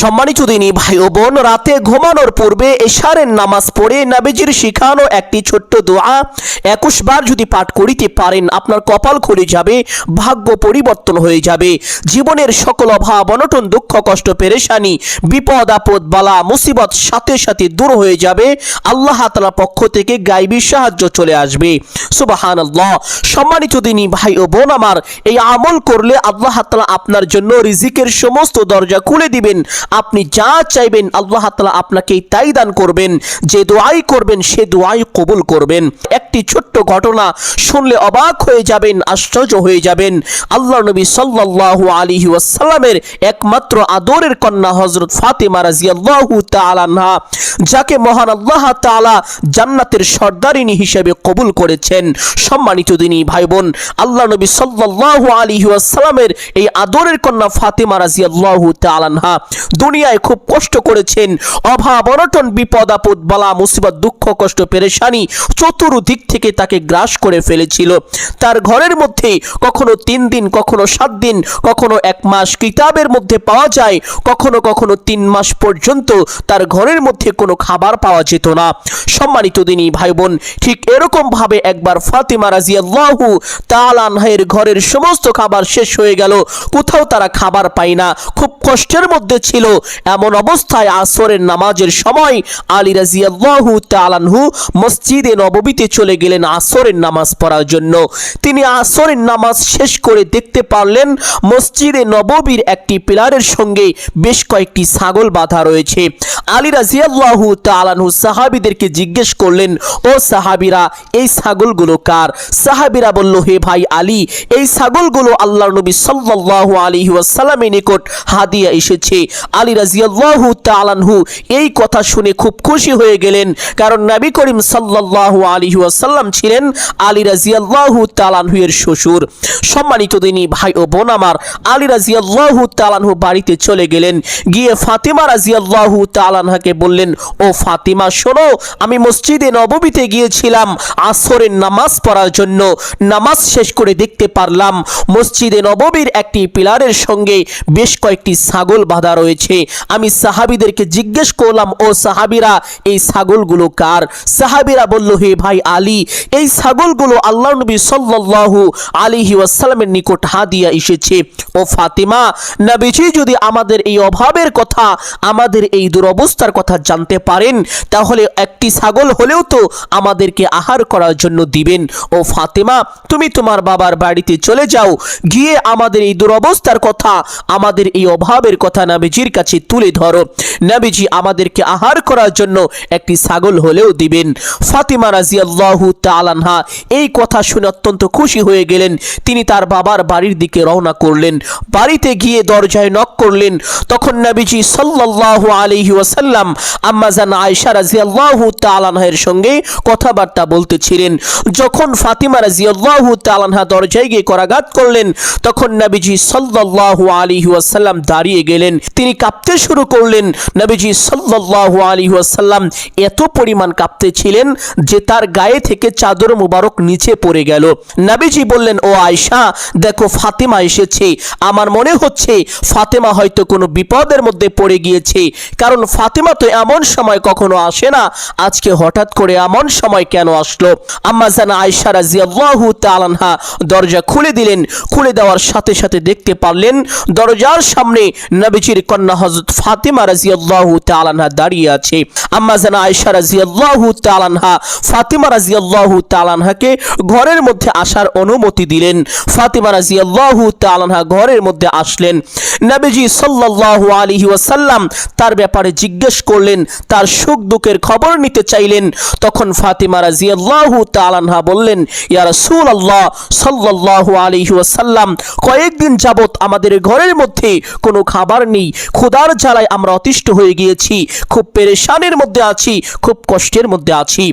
সম্মানিত দিনী ভাই ও বোন, রাতে ঘুমানোর পূর্বে এশারের নামাজ পড়ে নবীজির শিখানো একটি ছোট্ট দোয়া 21 বার যদি পাঠ করিতে পারেন, আপনার কপাল খুলে যাবে, ভাগ্য পরিবর্তন হয়ে যাবে। জীবনের সকল অভাব অনটন দুঃখ কষ্ট পেরেশানি বিপদ আপদ বালা মুসিবত সাথে সাথে দূর হয়ে যাবে। আল্লাহ তাআলার পক্ষ থেকে গায়বী সাহায্য চলে আসবে। সুবহানাল্লাহ। সম্মানিত দিনী ভাই ও বোন আমার, এই আমল করলে আল্লাহ তাআলা আপনার জন্য রিজিকের সমস্ত দরজা খুলে দিবেন। আপনি যা চাইবেন আল্লাহ তাআলা আপনাকে তাই দান করবেন। যে দোয়াই করবেন সে দোয়াই কবুল করবেন। একটি ছোট্ট ঘটনা শুনলে অবাক হয়ে যাবেন, আশ্চর্য হয়ে যাবেন। আল্লাহ নবী সাল্লাল্লাহু আলাইহি ওয়াসাল্লামের একমাত্র আদরের কন্যা হযরত ফাতিমা রাদিয়াল্লাহু তাআলা আনহা, যাকে মহান আল্লাহ তাআলা জান্নাতের সর্দারিনী হিসেবে কবুল করেছেন। সম্মানিত দিনী ভাই বোন, আল্লাহ নবী সাল্লাল্লাহু আলাইহি ওয়াসাল্লামের এই আদরের কন্যা ফাতিমা রাদিয়াল্লাহু তাআলা আনহা দুনিয়ায় খুব কষ্ট করেছেন। অভাব অনটন বিপদ আপদ বালা মুসিবত দুঃখ কষ্ট পেরেশানি চতুর্দিক থেকে তাকে গ্রাস করে ফেলেছিল। তার ঘরের মধ্যে কখনো 3 দিন, কখনো 7 দিন, কখনো 1 মাস কিতাবের মধ্যে পাওয়া যায়, কখনো কখনো 3 মাস পর্যন্ত তার ঘরের মধ্যে কোনো খাবার পাওয়া যেত না। সম্মানিত দিনী ভাই বোন, ঠিক এরকম ভাবে একবার ফাতিমা রাদিয়াল্লাহু তাআলা আনহার ঘরের সমস্ত খাবার শেষ হয়ে গেল। কোথাও তারা খাবার পায় না, খুব কষ্টের মধ্যে ছিল। এমন অবস্থায় আসরের নামাজের সময় আলী রাদিয়াল্লাহু তাআলা আনহু মসজিদে নববীতে চলে গেলেন আসরের নামাজ পড়ার জন্য। তিনি আসরের নামাজ শেষ করে দেখতে পারলেন মসজিদে নববীর একটি পিলারের সঙ্গে বেশ কয়েকটি ছাগল বাঁধা রয়েছে। আলী রাদিয়াল্লাহু তাআলা আনহু সাহাবীদেরকে জিজ্ঞেস করলেন, ও সাহাবীরা, এই ছাগলগুলো কার? সাহাবীরা বলল, হে ভাই আলী, এই ছাগলগুলো আল্লাহর নবী সাল্লাল্লাহু আলাইহি ওয়াসাল্লামের নিকট হাদিয়া এসেছে। আলী রাদিয়াল্লাহু তাআলা আনহু এই কথা শুনে খুব খুশি হয়ে গেলেন, কারণ নবী করিম সাল্লাল্লাহু আলাইহি ওয়াসাল্লাম ছিলেন আলী রাদিয়াল্লাহু তাআলা আনহু এর শ্বশুর। সম্মানিত দিনী ভাই ও বোন আমার, আলী রাদিয়াল্লাহু তাআলা আনহু বাড়িতে চলে গেলেন। গিয়ে ফাতিমা রাদিয়াল্লাহু তাআলা আনহাকে বললেন, ও ফাতিমা শোনো, আমি মসজিদে নববীতে গিয়েছিলাম আসরের নামাজ পড়ার জন্য। নামাজ শেষ করে দেখতে পারলাম মসজিদে নববীর একটি পিলারের সঙ্গে বেশ কয়েকটি ছাগল বাঁধা রয়েছে। আমি সাহাবীদেরকে জিজ্ঞেস করলাম, ও সাহাবীরা, এই ছাগলগুলো কার? সাহাবীরা বলল, হে ভাই আলী, এই ছাগলগুলো আল্লাহর নবী সাল্লাল্লাহু আলাইহি ওয়াসাল্লামের নিকট হাদিয়া এসেছে। ও ফাতিমা, নবীজি যদি আমাদের এই অভাবের কথা, আমাদের এই দুরবস্থার কথা জানতে পারেন, তাহলে একটি ছাগল হলেও তো আমাদেরকে আহার করার জন্য দিবেন। ও ফাতিমা, তুমি তোমার বাবার বাড়িতে চলে যাও, গিয়ে আমাদের এই দুরবস্থার কথা, আমাদের এই অভাবের কথা নবীজির কাছে তুলে ধরো। নবীজি আমাদেরকে আহার করার জন্য একটি ছাগল হলেও দিবেন। ফাতিমা রাদিয়াল্লাহু তাআলা আনহা এই কথা শুনে অত্যন্ত খুশি হয়ে গেলেন। তিনি তার বাবার বাড়ির দিকে রওনা করলেন। বাড়িতে গিয়ে দরজায় নক করলেন। তখন নবীজি সাল্লাল্লাহু আলাইহি ওয়াসাল্লাম আম্মা জান আয়েশা রাদিয়াল্লাহু তাআলা আনহার সঙ্গে কথাবার্তা বলতেছিলেন। যখন ফাতিমা রাদিয়াল্লাহু তাআলা আনহা দরজায় গিয়ে করাঘাত করলেন, তখন নবীজি সাল্লাল্লাহু আলাইহি ওয়াসাল্লাম দাঁড়িয়ে গেলেন। তিনি কাঁপতে শুরু করলেন। নবীজি সাল্লাল্লাহু আলাইহি ওয়াসাল্লাম এত পরিমাণ কাঁপতেছিলেন যে তার গায়ে থেকে চাদর মুবারক নিচে পড়ে গেল। নবীজি বললেন, ও আয়েশা, দেখো ফাতিমা এসেছে। আমার মনে হচ্ছে ফাতিমা হয়তো কোনো বিপদের মধ্যে পড়ে গিয়েছে, কারণ ফাতিমা তো এমন সময় কখনো আসে না, আজকে হঠাৎ করে এমন সময় কেন আসলো? আম্মা জান আয়েশা রাদিয়াল্লাহু তাআলা আনহা দরজা খুলে দিলেন। খুলে দেওয়ার সাথে সাথে দেখতে পারলেন দরজার সামনে নবীজির কন্যা হযরত ফাতিমা রাদিয়াল্লাহু তাআলা আনহা দাঁড়িয়ে আছে। আম্মা জান আয়েশা রাদিয়াল্লাহু তাআলা আনহা ফাতিমা রাদিয়াল্লাহু তাআলা আনহাকে ঘরের মধ্যে আসার অনুমতি দিলেন। ফাতিমা রাদিয়াল্লাহু তাআলা আনহা ঘরের মধ্যে আসলেন। নবীজি সাল্লাল্লাহু আলাইহি ওয়াসাল্লাম তার ব্যাপারে জিজ্ঞেস করলেন, তার সুখ দুঃখের খবর নিতে চাইলেন। তখন ফাতিমা রাদিয়াল্লাহু তাআলা আনহা বললেন, ইয়া রাসূলুল্লাহ সাল্লাল্লাহু আলাইহি ওয়াসাল্লাম, কয়েকদিন যাবত আমাদের ঘরের মধ্যে কোনো খাবার নেই, ক্ষুধার জ্বালায় আমরা অতিষ্ঠ হয়ে গিয়েছি, খুব পেরেশানির মধ্যে আছি, খুব কষ্টের মধ্যে আছি।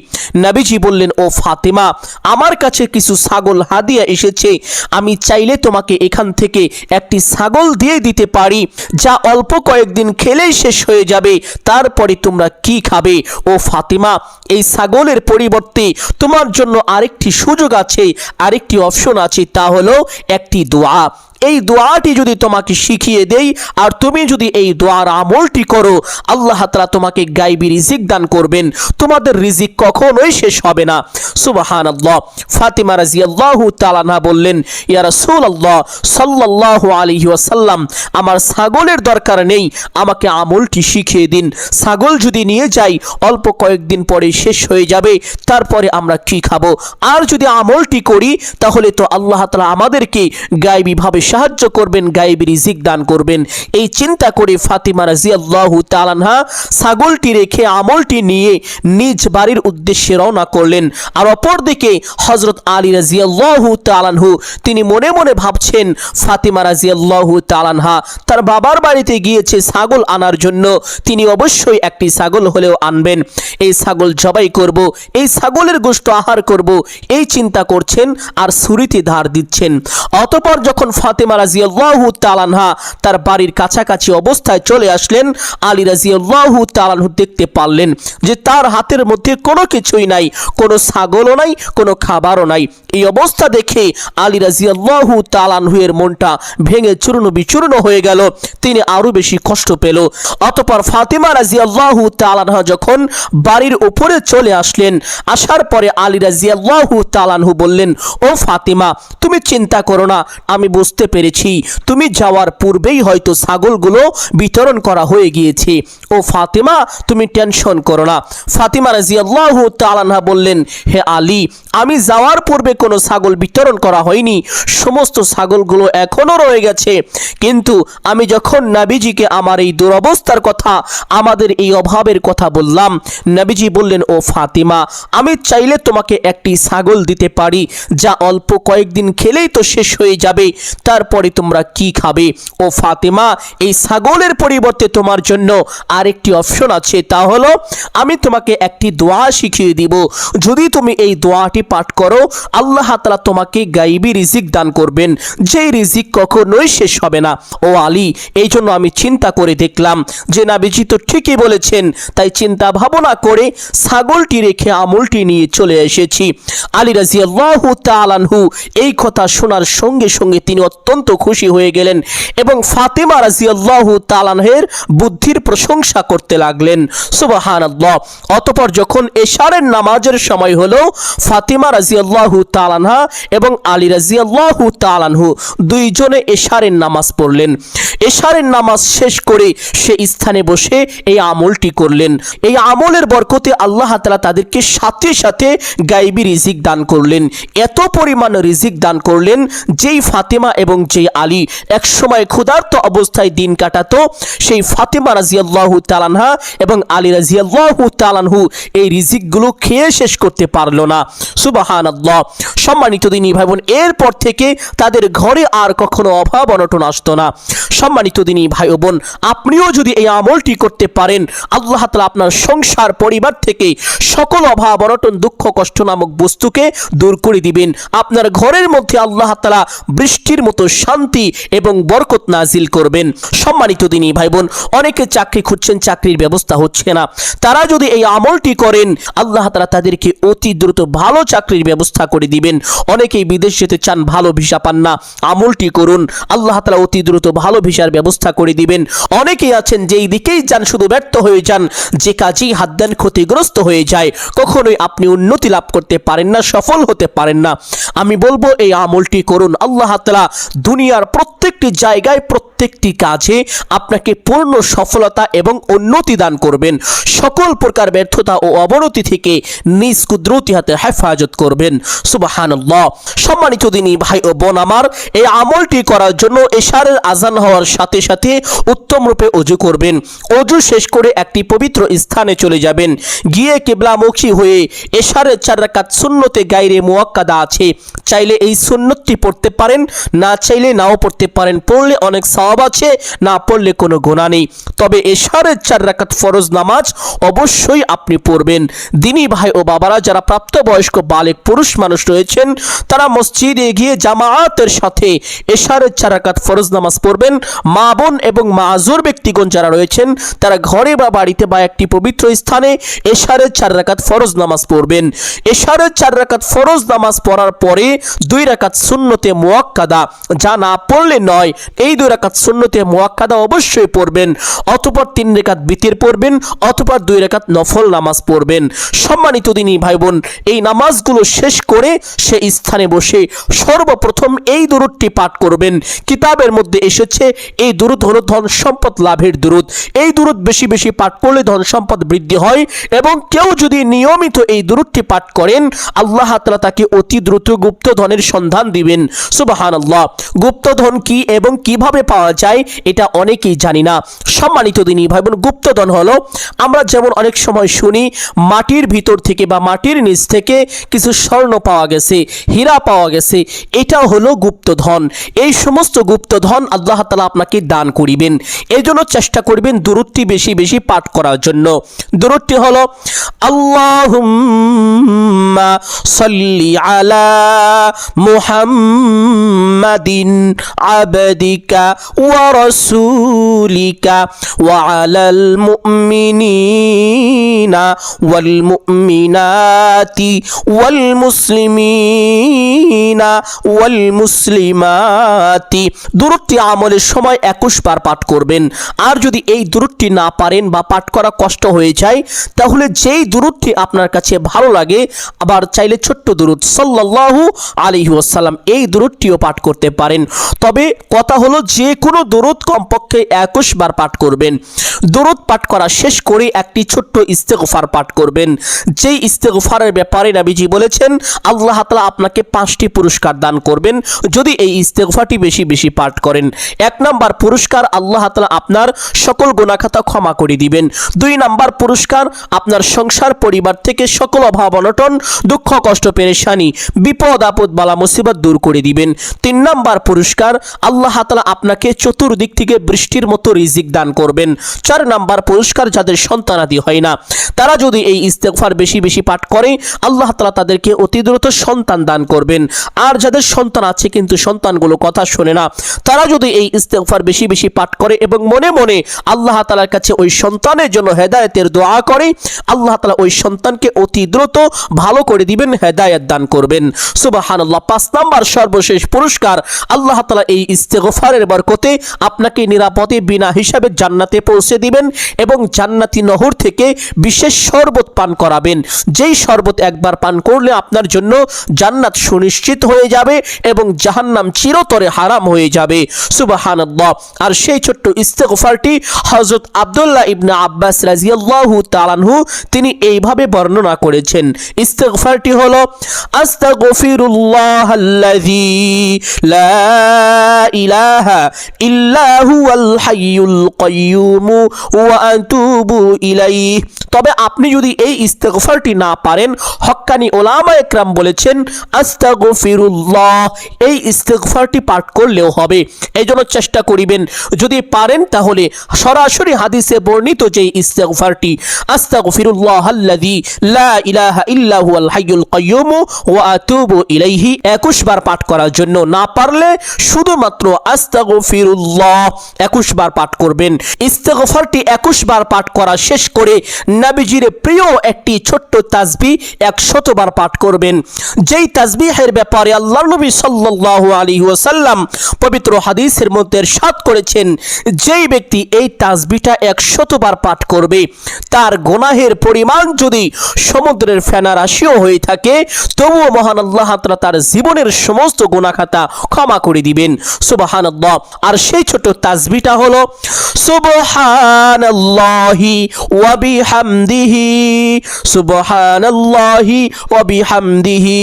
নবীজি বললেন, ও ফাতিমা, আমার কাছে কিছু ছাগল হাদিয়া এসেছে, আমি চাইলে তোমাকে এখান থেকে একটি ছাগল দিয়ে দিতে পারি, যা অল্প কয়েকদিন খেলেই শেষ হয়ে যাবে, তারপরে তোমরা কি খাবে? ও ফাতিমা, এই ছাগলের পরিবর্তে তোমার জন্য আরেকটি সুযোগ আছে, আরেকটি অপশন আছে, তা হলো একটি দোয়া। এই দোয়াটি যদি তোমাকে শিখিয়ে দেই আর তুমি যদি এই দোয়ার আমলটি করো, আল্লাহ তাআলা তোমাকে গায়বী রিজিক দান করবেন, তোমাদের রিজিক কখনোই শেষ হবে না। সুবহানাল্লাহ। ফাতিমা রাদিয়াল্লাহু তাআলা আনহা বললেন, ইয়া রাসূলুল্লাহ সাল্লাল্লাহু আলাইহি ওয়াসাল্লাম, আমার ছাগলের দরকার নেই, আমাকে আমলটি শিখিয়ে দিন। ছাগল যদি নিয়ে যাই অল্প কয়েকদিন পরে শেষ হয়ে যাবে, তারপরে আমরা কি খাবো? আর যদি আমলটি করি তাহলে তো আল্লাহ তাআলা আমাদেরকে গায়বীভাবে সাহায্য করবেন, গায়বী রিজিক দান করবেন। এই চিন্তা করে ফাতিমা রাদিয়াল্লাহু তাআলা আনহা ছাগলটি রেখে আমলটি নিয়ে নিজ বাড়ির উদ্দেশ্যে রওনা করলেন। আর অপরদিকে হযরত আলী রাদিয়াল্লাহু তাআলা আনহু তিনি মনে মনে ভাবছেন, ফাতিমা রাদিয়াল্লাহু তাআলা আনহা তার বাবার বাড়িতে গিয়েছে ছাগল আনার জন্য, তিনি অবশ্যই একটি ছাগল হলেও আনবেন, এই ছাগল জবাই করব, এই ছাগলের গোশত আহার করব, এই চিন্তা করছেন আর ছুরিতে ধার দিচ্ছেন। অতঃপর যখন ফাতিমা রাদিয়াল্লাহু তাআলা আনহা তার বাড়ির কাছাকাছি অবস্থায় চলে আসলেন, আলী রাদিয়াল্লাহু তাআলা আনহু দেখতে পারলেন যে তার হাতের মধ্যে কোনো কিছুই নাই, কোনো ছাগলও নাই, কোনো খাবারও নাই। এই অবস্থা দেখে আলী রাদিয়াল্লাহু তাআলা আনহু এর মনটা ভেঙে চূর্ণ বিচূর্ণ হয়ে গেল, তিনি আরো বেশি কষ্ট পেল। অতঃপর ফাতিমা রাদিয়াল্লাহু তাআলা আনহা যখন বাড়ির উপরে চলে আসলেন, আসার পরে আলী রাদিয়াল্লাহু তাআলা আনহু বললেন, ও ফাতিমা, তুমি চিন্তা করো না, আমি বুঝতে পেরেছি তুমি যাওয়ার পূর্বেই হয়তো ছাগলগুলো বিতরণ করা হয়ে গিয়েছে। ও ফাতিমা, তুমি টেনশন করো না। ফাতিমা রাদিয়াল্লাহু তাআলা আনহা বললেন, হে আলী, আমি যাওয়ার পূর্বে কোনো ছাগল বিতরণ করা হয়নি, সমস্ত ছাগলগুলো এখনো রয়ে গেছে। কিন্তু আমি যখন নবীজিকে আমার এই দুরবস্থার কথা, আমাদের এই অভাবের কথা বললাম, নবীজি বললেন, ও ফাতিমা, আমি চাইলে তোমাকে একটি ছাগল দিতে পারি, যা অল্প কয়েকদিন খেলেই তো শেষ হয়ে যাবে, তারপরে তোমরা কি খাবে? ও ফাতিমা, এই ছাগলের পরিবর্তে তোমার জন্য আরেকটি অপশন আছে, তা হলো আমি তোমাকে একটি দোয়া শিখিয়ে দিব, যদি তুমি এই দোয়াটি পাঠ করো আল্লাহ তাআলা তোমাকে গায়বী রিজিক দান করবেন, যেই রিজিক কখনোই শেষ হবে না। ও আলী, এই জন্য আমি চিন্তা করে দেখলাম যে নবীজি তো ঠিকই বলেছেন, তাই চিন্তা ভাবনা করে ছাগলটি রেখে আমলটি নিয়ে চলে এসেছি। আলী রাদিয়াল্লাহু তাআলা আনহু এই কথা শোনার সঙ্গে সঙ্গে তিনি অত্যন্ত খুশি হয়ে গেলেন এবং ফাতিমা রাদিয়াল্লাহু তাআলা আনহার বুদ্ধির প্রশংসা করতে লাগলেন। সুবহানাল্লাহ। অতঃপর যখন এশারের নামাজের সময় হলো, ফাতিমা রাদিয়াল্লাহু তাআলা আনহা এবং আলী রাদিয়াল্লাহু তাআলা আনহু দুইজনে এশারের নামাজ পড়লেন। এশারের নামাজ শেষ করে সে স্থানে বসে এই আমলটি করলেন। এই আমলের বরকতে আল্লাহ তাআলা তাদেরকে সাথে সাথে গায়বী রিজিক দান করলেন, এত পরিমাণ রিজিক দান করলেন যেই ফাতিমা এবং যেই আলী একসময় ক্ষুধার্ত অবস্থায় দিন কাটাতো, সেই ফাতিমা রাদিয়াল্লাহু তাআলা আনহা এবং আলী রাদিয়াল্লাহু তাআলা আনহু এই রিজিকগুলো খেয়ে শেষ করতে পারলো না। সুবহানাল্লাহ। সম্মানিত দিনী ভাই বোন, এরপর থেকে তাদের ঘরে আর কখনো অভাব অনটন আসতো না। সম্মানিত দিনী ভাই বোন, আপনিও যদি এই আমলটি করতে পারেন, আল্লাহ তাআলা আপনার সংসার পরিবার থেকে সকল অভাব অনটন দুঃখ কষ্ট নামক বস্তুকে দূর করে দিবেন। আপনার ঘরের মধ্যে আল্লাহ তাআলা বৃষ্টির মতো শান্তি এবং বরকত নাজিল করবেন। সম্মানিত দিনী ভাই বোন, অনেকে চাকরি খুঁজছেন, চাকরির ব্যবস্থা হচ্ছে না, তারা যদি এই আমলটি করেন আল্লাহ তাআলা তাদেরকে অতি দ্রুত ভালো চাকরির ব্যবস্থা করে দিবেন। অনেকেই বিদেশ যেতে চান, ভালো ভিসা পান না, আমলটি করুন, আল্লাহ তাআলা অতি দ্রুত ভালো ভিসার ব্যবস্থা করে দিবেন। অনেকেই আছেন যেই দিকেই যান শুধু ব্যর্থ হয়ে যান, যে কাজেই হাত দেন ক্ষতিগ্রস্ত হয়ে যায়, কখনোই আপনি উন্নতি লাভ করতে পারেন না, সফল হতে পারেন না। আমি বলবো এই আমলটি করুন, আল্লাহ তাআলা দুনিয়ার প্রত্যেকটি জায়গায় প্রত্যেকটি কাজে আপনাকে পূর্ণ সফলতা এবং উন্নতি দান করবেন, সকল প্রকার ব্যর্থতা ও অবনতি থেকে নিজ কুদরতি হাতে হেফাজত করবেন। সুবহানাল্লাহ। সম্মানিত দিনী ভাই ও বোন আমার, এই আমলটি করার জন্য এশারের আজান হওয়ার সাথে সাথে উত্তম রূপে ওযু করবেন। ওযু শেষ করে একটি পবিত্র স্থানে চলে যাবেন, গিয়ে কিবলামুখী হয়ে এশারের 4 রাকাত সুন্নতে গায়রে মুআক্কাদা আছে, চাইলে এই সুন্নতটি পড়তে পারেন, না চাইলে নাও পড়তে পারেন, পড়লে অনেক সওয়াব আছে, না পড়লে কোনো গুনাহ নেই। তবে এশারের 4 রাকাত ফরজ নামাজ অবশ্যই আপনি পড়বেন। দিনী ভাই ও বাবারা, যারা প্রাপ্তবয়স্ক বালেগ পুরুষ মানুষ রয়েছেন, তারা মসজিদে গিয়ে জামাআতের সাথে এশারের 4 রাকাত ফরজ নামাজ পড়বেন। মা বোন এবং মাযুর ব্যক্তিগণ যারা রয়েছেন, তারা ঘরে বা বাড়িতে বা একটি পবিত্র স্থানে এশারের 4 রাকাত ফরজ নামাজ পড়বেন। এশারের 4 রাকাত ফরজ নামাজ পড়ার পরে 2 রাকাত সুন্নতে মুআক্কাদা যা না পড়লে নয়। এই 2 রাকাত সুন্নতে মুআক্কাদা অবশ্যই পড়বেন, অতঃপর 3 রাকাত বিতির পড়বেন, অতঃপর 2 রাকাত নফল নামাজ পড়বেন। সম্মানিত দিনী ভাই বোন, এই নামাজগুলো শেষ করে সে স্থানে বসে সর্বপ্রথম এই দুরূদটি পাঠ করবেন। কিতাবের মধ্যে এসেছে এই দুরূদ হলো ধন সম্পদ লাভের দুরূদ। এই দুরূদ বেশি বেশি পাঠ করলে ধন সম্পদ বৃদ্ধি হয়, এবং কেউ যদি নিয়মিত এই দুরূদটি পাঠ করেন আল্লাহ তাআলা তাকে অতি দ্রুত গুপ্তধনের সন্ধান দিবেন। সুবহানাল্লাহ। গুপ্তধন কি এবং কিভাবে পাওয়া যায় এটা অনেকেই জানি না। সম্মানিত দিনী ভাই বোন, গুপ্তধন হলো, আমরা যেমন অনেক সময় শুনি মাটির ভিতর থেকে বা মাটির নিচ থেকে কিছু স্বর্ণ পাওয়া গেছে, হীরা পাওয়া গেছে, এটা হলো গুপ্তধন। এই সমস্ত গুপ্তধন আল্লাহ তাআলা আপনাকে দান করিবেন। এই জন্য চেষ্টা করবেন দুরূদটি বেশি বেশি পাঠ করার জন্য। দুরূদটি হলো আল্লাহুম্মা সাল্লি আলা মুহাম্মাদিন আবদিকা ওয়া রাসূলিকা ওয়া আলাল মুমিনিনা ওয়াল মুমিনাতি ওয়াল মুসলিমিনা ওয়াল মুসলিমাতি। দুরূদটি আমলের সময় 21 বার পাঠ করবেন। আর যদি এই দুরূদটি না পারেন বা পাঠ করা কষ্ট হয়ে যায়, তাহলে যেই দুরূদটি আপনার কাছে ভালো লাগে, আবার চাইলে ছোট্ট দুরূদ সাল্লাল্লাহু আলাইহি ওয়াসাল্লাম, এই দুরূদটিও পাঠ করতে পারেন। তবে কথা হলো যে কোনো দুরূদ কমপক্ষে 21 বার পাঠ করবেন। দুরূদ পাঠ করা শেষ করে একটি ছোট্ট ইস্তেগফার পাঠ করবেন। যেই ইস্তেগফারের ব্যাপারে নবীজি বলেছেন আল্লাহ তাআলা আপনাকে 5টি পুরস্কার দান করবেন যদি এই ইস্তেগফারটি বেশি বেশি পাঠ করেন। 1 নাম্বার পুরস্কার, আল্লাহ তাআলা আপনার সকল গুনাহ খাতা ক্ষমা করে দিবেন। 2 নাম্বার পুরস্কার, আপনার সংসার পরিবার থেকে সকল অভাব অনটন দুঃখ কষ্ট পেরেশানি বিপদ আপদ বালা মুসিবত দূর করে দিবেন। 3 নাম্বার পুরস্কার, আল্লাহ তাআলা আপনাকে চতুর্দিক থেকে বৃষ্টির মতো রিজিক দান করবেন। 4 নাম্বার পুরস্কার, যাদের সন্তানাদি হয় না তারা যদি এই ইস্তেগফার বেশি বেশি পাঠ করে আল্লাহ তাআলা তাদেরকে অতি দ্রুত সন্তান দান করবেন। আর যাদের সন্তান আছে কিন্তু সন্তানগুলো কথা শোনে না, তারা যদি এই ইস্তেগফার বেশি বেশি পাঠ করে এবং মনে মনে আল্লাহ তাআলার কাছে ওই সন্তানের জন্য হেদায়েতের দোয়া করে, আল্লাহ তাআলা ওই সন্তানকে অতি দ্রুত ভালো করে দিবেন, হেদায়েত দান করবেন। সুবহানাল্লাহ। 5 নাম্বার সর্বশেষ পুরস্কার, আল্লাহ তাআলা এই ইস্তেগফারের বরকতে আপনাকে নিরাপদে বিনা হিসাবে জান্নাতে পৌঁছে দিবেন এবং জান্নাতি নহর থেকে বিশেষ শরবত পান করাবেন। যেই শরবত একবার পান করলে আপনার জন্য জান্নাত সুনিশ্চিত হয়ে যাবে এবং জাহান্নাম চিরতরে হারাম হয়ে যাবে। সুবহানাল্লাহ। আর সেই ছোট্ট ইস্তেগফারটি হযরত আব্দুল্লাহ ইবনে আব্বাস রাদিয়াল্লাহু তাআলা আনহু তিনি এইভাবে বর্ণনা করেছেন। ইস্তেগফারটি হলো আস্তাগফিরুল্লাহাল্লাযী লা ইলাহা ইল্লা হুয়াল হাইয়ুল কাইয়্যুম ওয়া আতুবু ইলাইহি। তবে আপনি যদি এই ইস্তেগফারটি না পারেন, হক্কানি উলামায়ে কেরাম বলেছেন আস্তাগফিরুল্লাহ এই ইস্তেগফারটি পাঠ করলেও হবে। এইজন্য চেষ্টা করিবেন যদি পারেন তাহলে সরাসরি হাদিসে বর্ণিত যে ইস্তেগফারটি আস্তাগফিরুল্লাহাল্লাযী লা ইলাহা ইল্লা হুয়াল হাইয়ুল কাইয়্যুম ওয়া আতুবু ইলাইহি 21 বার পাঠ করার জন্য, না পারলে শুধুমাত্র আস্তাগফিরুল্লাহ 21 বার পাঠ করবেন। ইস্তেগফারটি 21 বার পাঠ করা শেষ করে নবীজির প্রিয় একটি ছোট্ট তাসবিহ 100 বার পাঠ করবেন। যেই তাসবিহের ব্যাপারে আল্লাহর নবী সাল্লাল্লাহু আলাইহি ওয়াসাল্লাম পবিত্র হাদিসের মধ্যে ইরশাদ করেছেন, যেই ব্যক্তি এই তাসবিহটা 100 বার পাঠ করবে তার গুনাহের পরিমাণ যদি সমুদ্রের ফেনা রাশিও হয়ে থাকে তবুও মহান আল্লাহ তাআলা তার জীবনের সমস্ত গুনাহ খাতা ক্ষমা করে দিবেন। সুবহানাল্লাহ। আর সেই ছোট তাসবিহটা হলো সুবহানাল্লাহি ওয়া বিহামদিহি সুবহানাল্লাহি ওয়া বিহামদিহি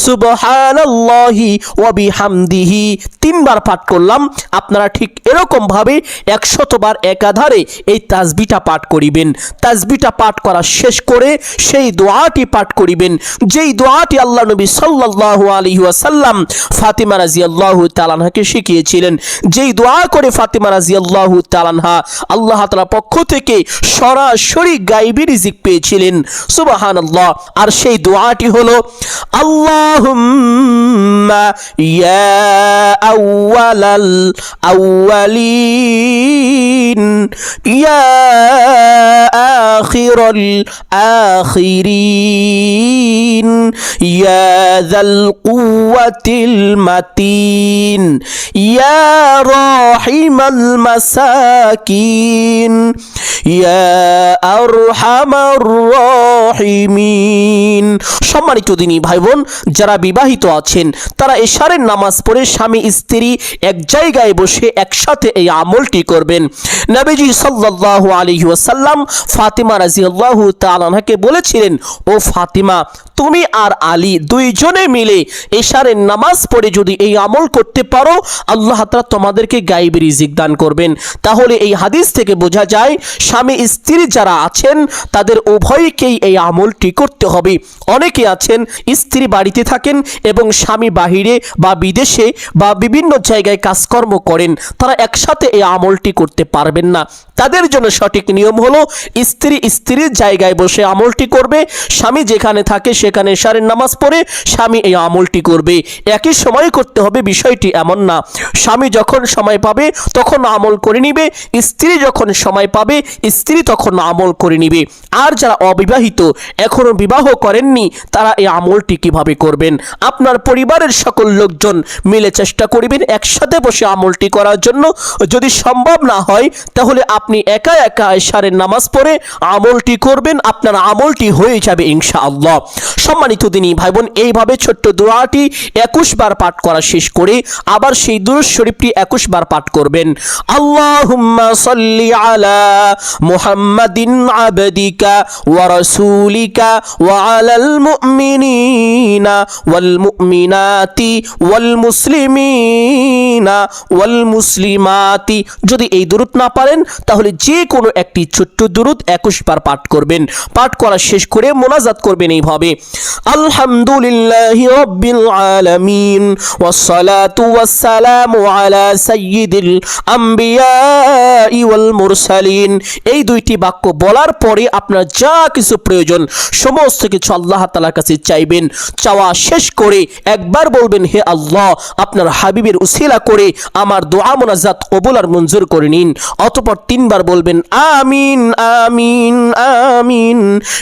সুবহানাল্লাহি ওয়া বিহামদিহি 3 বার পাঠ করলাম। আপনারা ঠিক এরকম ভাবে 100 বার একাধারে এই তাসবিহটা পাঠ করিবেন। তাসবিহটা পাঠ করা শেষ করে সেই দোয়াটি পাঠ করিবেন, যেই দোয়াটি আল্লাহ নবী সাল্লাল্লাহু আলাইহি ওয়াসাল্লাম ফাতিমা রাদিয়াল্লাহু তাআলা আনহাকে শিখিয়েছিলেন। যেই দোয়া করে ফাতিমা রাদিয়াল্লাহু তাআলা আনহা আল্লাহ তাআলার পক্ষ থেকে সরাসরি গায়বী রিজিক পেয়েছিলেন। সুবহানাল্লাহ। আর সেই দোয়াটি হলো আল্লাহুম্মা ইয়া আউয়ালাল আউয়ালিন ইয়া آخر الآخرين يا ذا القوة المتين يا راحم المساكين يا أرحم الراحمين। সম্মানিত দিনী ভাই বোন, যারা বিবাহিত আছেন তারা এশারের নামাজ পড়ে স্বামী স্ত্রী এক জায়গায় বসে একসাথে এই আমলটি করবেন। নবীজি সাল্লাল্লাহু আলাইহি ওয়াসাল্লাম ফাতিমা রাদিয়াল্লাহু তাআলা আনহাকে বলেছিলেন, ও ফাতিমা, তুমি আর আলী দুইজনে মিলে এশারের নামাজ পড়ে যদি এই আমল করতে পারো, আল্লাহ তাআলা তোমাদেরকে গায়েবী রিজিক দান করবেন। তাহলে এই হাদিস থেকে বোঝা যায় স্বামী স্ত্রী যারা আছেন তাদের উভয়কেই এই আমলটি করতে হবে। অনেকে আছেন স্ত্রী বাড়িতে থাকেন এবং স্বামী বাহিরে বা বিদেশে বা বিভিন্ন জায়গায় কাজকর্ম করেন, তারা একসাথে এই আমলটি করতে পারবেন না। তাদের জন্য সঠিক নিয়ম হলো স্ত্রী স্ত্রীর জায়গায় বসে আমলটি করবে, স্বামী যেখানে থাকে সেখানে এশারের নামাজ পড়ে স্বামী এই আমলটি করবে। একই সময় করতে হবে বিষয়টি এমন না, স্বামী যখন সময় পাবে তখন আমল করে নিবে, স্ত্রী যখন সময় পাবে স্ত্রী তখন আমল করে নিবে। আর যারা অবিবাহিত এখনো বিবাহ করেননি তারা এই আমলটি কিভাবে করবেন? আপনার পরিবারের সকল লোকজন মিলে চেষ্টা করবেন একসাথে বসে আমলটি করার জন্য। যদি সম্ভব না হয় তাহলে আপনি একা একা এশারের নামাজ পড়ে আমলটি করবেন, আপনার আমলটি হয়ে যাবে ইনশাআল্লাহ। সম্মানিত দিনী ভাই বোন, এইভাবে ছোট্ট দোয়াটি 21 বার পাঠ করা শেষ করে আবার সেই দুরূদ শরীফটি 21 বার পাঠ করবেন। আল্লাহুম্মা সাল্লি আলা মুহাম্মাদিন আবদিকা ওয়া রাসূলিকা ওয়া আলাল মুমিনিনা ওয়াল মুমিনাতি ওয়াল মুসলিমিনা ওয়াল মুসলিমাতি। যদি এই দুরূদ না পারেন তাহলে যে কোনো একটি ছোট্ট দুরূদ 21 বার পাঠ করবেন। পাঠ করা শেষ করে মোনাজাত করবেন এইভাবে, আলহামদুলিল্লাহি রাব্বিল আলামিন ওয়াসসালাতু ওয়াসসালামু আলা সাইয়্যিদিল আম্বিয়া ওয়াল মুরসালিন। এই দুইটি বাক্য বলার পরে আপনার যা কিছু প্রয়োজন সমস্ত কিছু আল্লাহ তাআলার কাছে চাইবেন। চাওয়া শেষ করে একবার বলবেন, হে আল্লাহ, আপনার হাবিবের উসিলা করে আমার দোয়া মোনাজাত কবুল আর মঞ্জুর করে নিন। অতঃপর 3 বার বলবেন, আমিন আমিন আমিন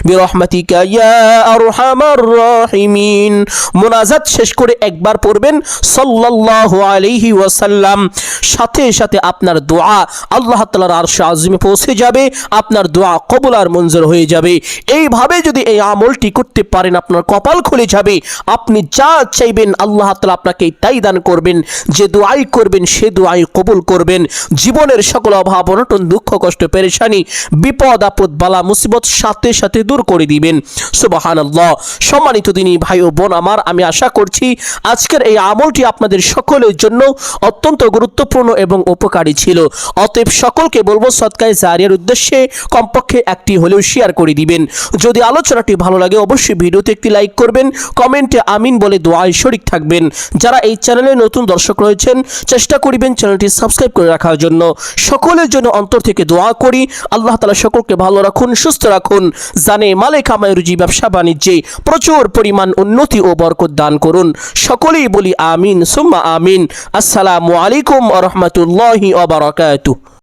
বিরহমাতিকা ইয়া আরহামার রাহিমিন। মোনাজাত শেষ করে একবার পড়বেন সাল্লাল্লাহু আলাইহি ওয়াসাল্লাম। সাথে সাথে আপনার দোয়া আল্লাহ তাআলার আরশে আজিমে পৌঁছে যাবে, আপনার দোয়া কবুল আর মঞ্জুর হয়ে যাবে। এইভাবে যদি এই আমলটি করতে পারেন আপনার কপাল খুলে যাবে। আপনি যা চাইবেন আল্লাহ তাআলা আপনাকে তাই দান করবেন। যে দোয়াই করবেন সে দোয়াই কবুল করবেন। জীবনের সকল অভাব অনটন দুঃখ কষ্ট পেরেশানি বিপদ আপদ বালা মুসিবত সাথে সাথে দূর করে দিবেন। সুবহানাল্লাহ। সম্মানিত দিনী ভাই ও বোন আমার, আমি আশা করছি আজকের এই আমলটি আপনাদের সকলের জন্য অত্যন্ত গুরুত্বপূর্ণ এবং উপকারী ছিল। অতএব সকলকে বলবো সদকায়ে জারিয়ার উদ্দেশ্যে কমপক্ষে একটি হলেও শেয়ার করে দিবেন। যদি আলোচনাটি ভালো লাগে অবশ্যই ভিডিওতে একটি লাইক করবেন, কমেন্টে আমিন বলে দোয়ায় শরীক থাকবেন। যারা এই চ্যানেলে নতুন দর্শক রয়েছেন চেষ্টা করিবেন চ্যানেলটি সাবস্ক্রাইব করে রাখার জন্য। সকলের জন্য অন্তর থেকে দোয়া করি আল্লাহ তাআলা সকলকে ভালো রাখুন, সুস্থ রাখুন, জানে মালে কামায় রুজি ব্যবসা বাণিজ্যে প্রচুর পরিমাণ উন্নতি ও বরকত দান করুন। সকলেই বলি আমিন সুম্মা আমিন। আসসালামু আলাইকুম ওয়া রাহমাতুল্লাহি ওয়া বারাকাতুহু।